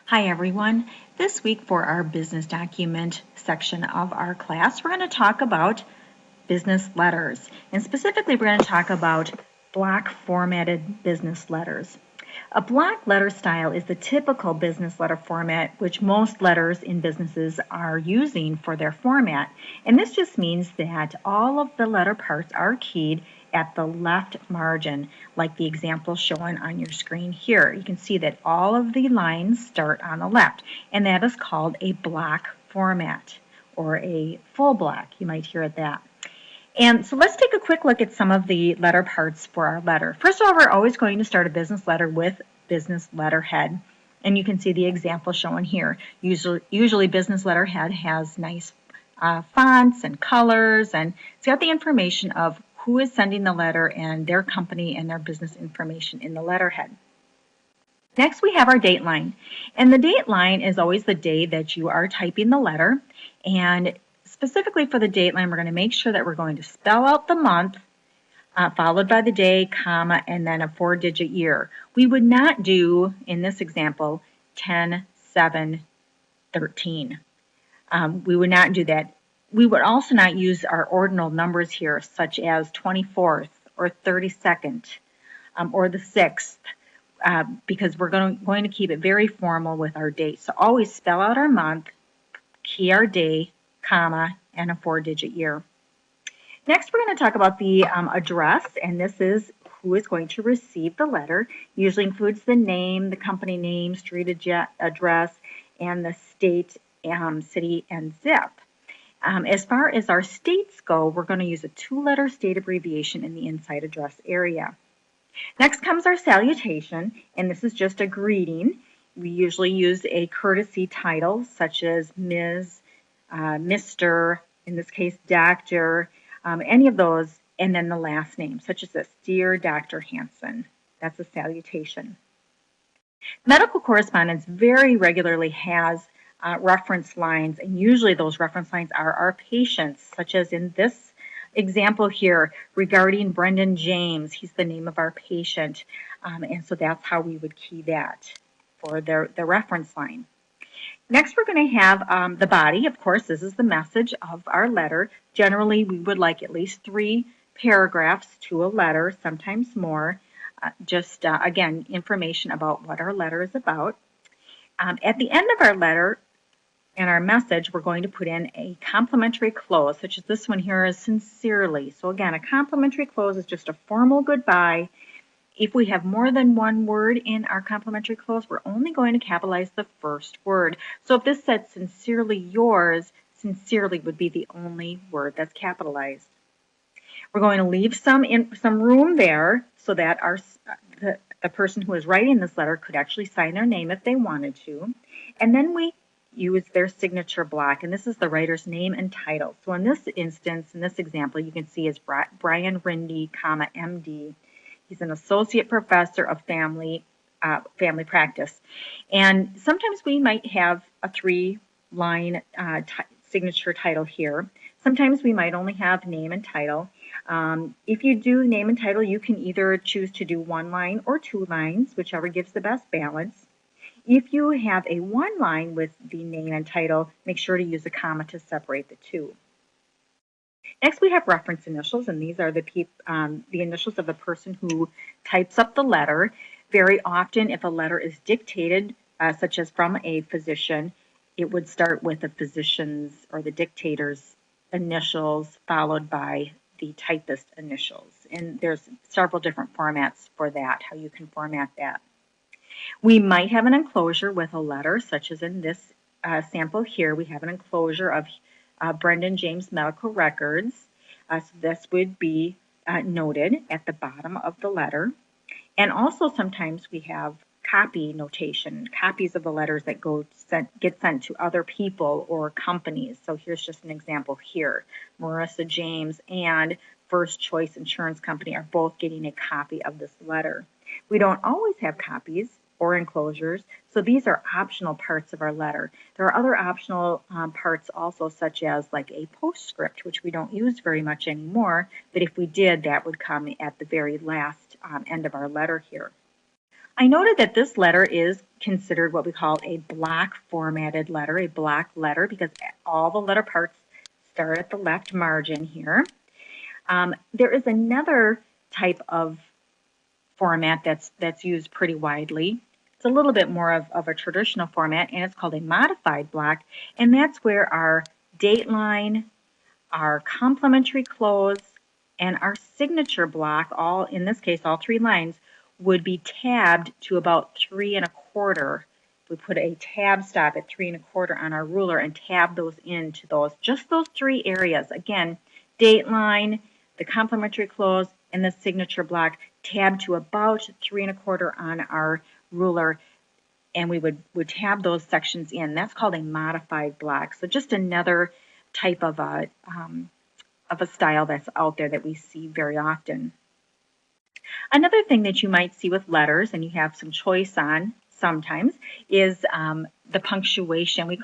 Hi everyone. This week for our business document section of our class, we're going to talk about business letters. And specifically, we're going to talk about block formatted business letters. A block letter style is the typical business letter format which most letters in businesses are using for their format. And this just means that all of the letter parts are keyed at the left margin, like the example shown on your screen here. You can see that all of the lines start on the left, and that is called a block format or a full block. You might hear that. And so let's take a quick look at some of the letter parts for our letter. First of all, we're always going to start a business letter with business letterhead. And you can see the example shown here. Usually business letterhead has nice fonts and colors, and it's got the information of who is sending the letter and their company and their business information in the letterhead. Next, we have our date line. And the date line is always the day that you are typing the letter. And specifically for the date line, we're going to make sure that we're going to spell out the month, followed by the day, comma, and then a 4-digit year. We would not do, in this example, 10-7-13. We would not do that. We would also not use our ordinal numbers here, such as 24th or 32nd or the 6th, because we're going to keep it very formal with our date. So always spell out our month, key our day, comma, and a 4-digit year. Next, we're going to talk about the address, and this is who is going to receive the letter. Usually includes the name, the company name, street address, and the state, city, and zip. As far as our states go, we're going to use a 2-letter state abbreviation in the inside address area. Next comes our salutation, and this is just a greeting. We usually use a courtesy title such as Ms., Mr., in this case, Doctor, any of those, and then the last name, such as this, Dear Dr. Hansen. That's a salutation. Medical correspondence very regularly has reference lines, and usually those reference lines are our patients, such as in this example here regarding Brendan James. He's the name of our patient, and so that's how we would key that for the reference line. Next, we're going to have the body. Of course, this is the message of our letter. Generally, we would like at least 3 paragraphs to a letter, sometimes more. Again, information about what our letter is about. At the end of our letter and our message, we're going to put in a complimentary close, such as this one here is sincerely. So again, a complimentary close is just a formal goodbye. If we have more than one word in our complimentary close, we're only going to capitalize the first word. So if this said sincerely yours, sincerely would be the only word that's capitalized. We're going to leave some room there so that the person who is writing this letter could actually sign their name if they wanted to. And then we use their signature block, and this is the writer's name and title. So in this instance, in this example, you can see is Brian Rindy, comma, MD. He's an associate professor of family practice. And sometimes we might have a 3-line signature title here. Sometimes we might only have name and title. If you do name and title, you can either choose to do 1 line or 2 lines, whichever gives the best balance. If you have a 1 line with the name and title, make sure to use a comma to separate the 2. Next, we have reference initials, and these are the initials of the person who types up the letter. Very often, if a letter is dictated, such as from a physician, it would start with the physician's or the dictator's initials, followed by the typist initials. And there's several different formats for that, how you can format that. We might have an enclosure with a letter, such as in this sample here. We have an enclosure of Brendan James medical records. So this would be noted at the bottom of the letter. And also sometimes we have copy notation, copies of the letters that get sent to other people or companies. So here's just an example here. Marissa James and First Choice Insurance Company are both getting a copy of this letter. We don't always have copies or enclosures, so these are optional parts of our letter. There are other optional parts also, such as like a postscript, which we don't use very much anymore, but if we did, that would come at the very last end of our letter here. I noted that this letter is considered what we call a block formatted letter, a block letter, because all the letter parts start at the left margin here. There is another type of format that's used pretty widely. It's a little bit more of a traditional format, and it's called a modified block, and that's where our date line, our complementary close, and our signature block, all in this case, all 3 lines, would be tabbed to about 3 1/4. We put a tab stop at 3 1/4 on our ruler and tab those into just those 3 areas. Again, date line, the complementary close, and the signature block tabbed to about 3 1/4 on our ruler, and we would tab those sections in. That's called a modified block. So just another type of a style that's out there that we see very often. Another thing that you might see with letters, and you have some choice on sometimes, is the punctuation.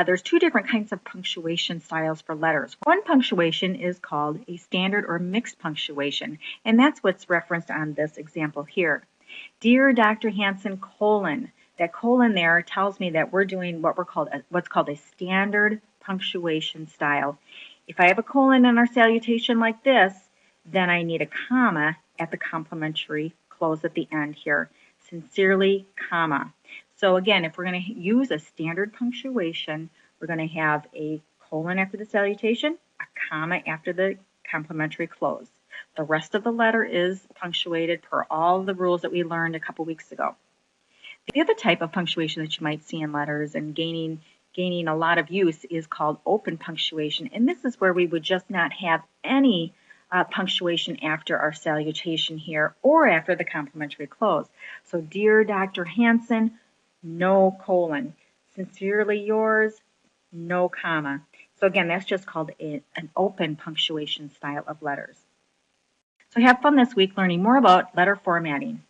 There's 2 different kinds of punctuation styles for letters. One punctuation is called a standard or mixed punctuation, and that's what's referenced on this example here. Dear Dr. Hansen, colon. That colon there tells me that we're doing what's called a standard punctuation style. If I have a colon in our salutation like this, then I need a comma at the complementary close at the end here. Sincerely, comma. So again, if we're going to use a standard punctuation, we're going to have a colon after the salutation, a comma after the complementary close. The rest of the letter is punctuated per all the rules that we learned a couple weeks ago. The other type of punctuation that you might see in letters and gaining a lot of use is called open punctuation, and this is where we would just not have any punctuation after our salutation here or after the complimentary close. So, dear Dr. Hansen, no colon. Sincerely yours, no comma. So again, that's just called an open punctuation style of letters. So have fun this week learning more about letter formatting.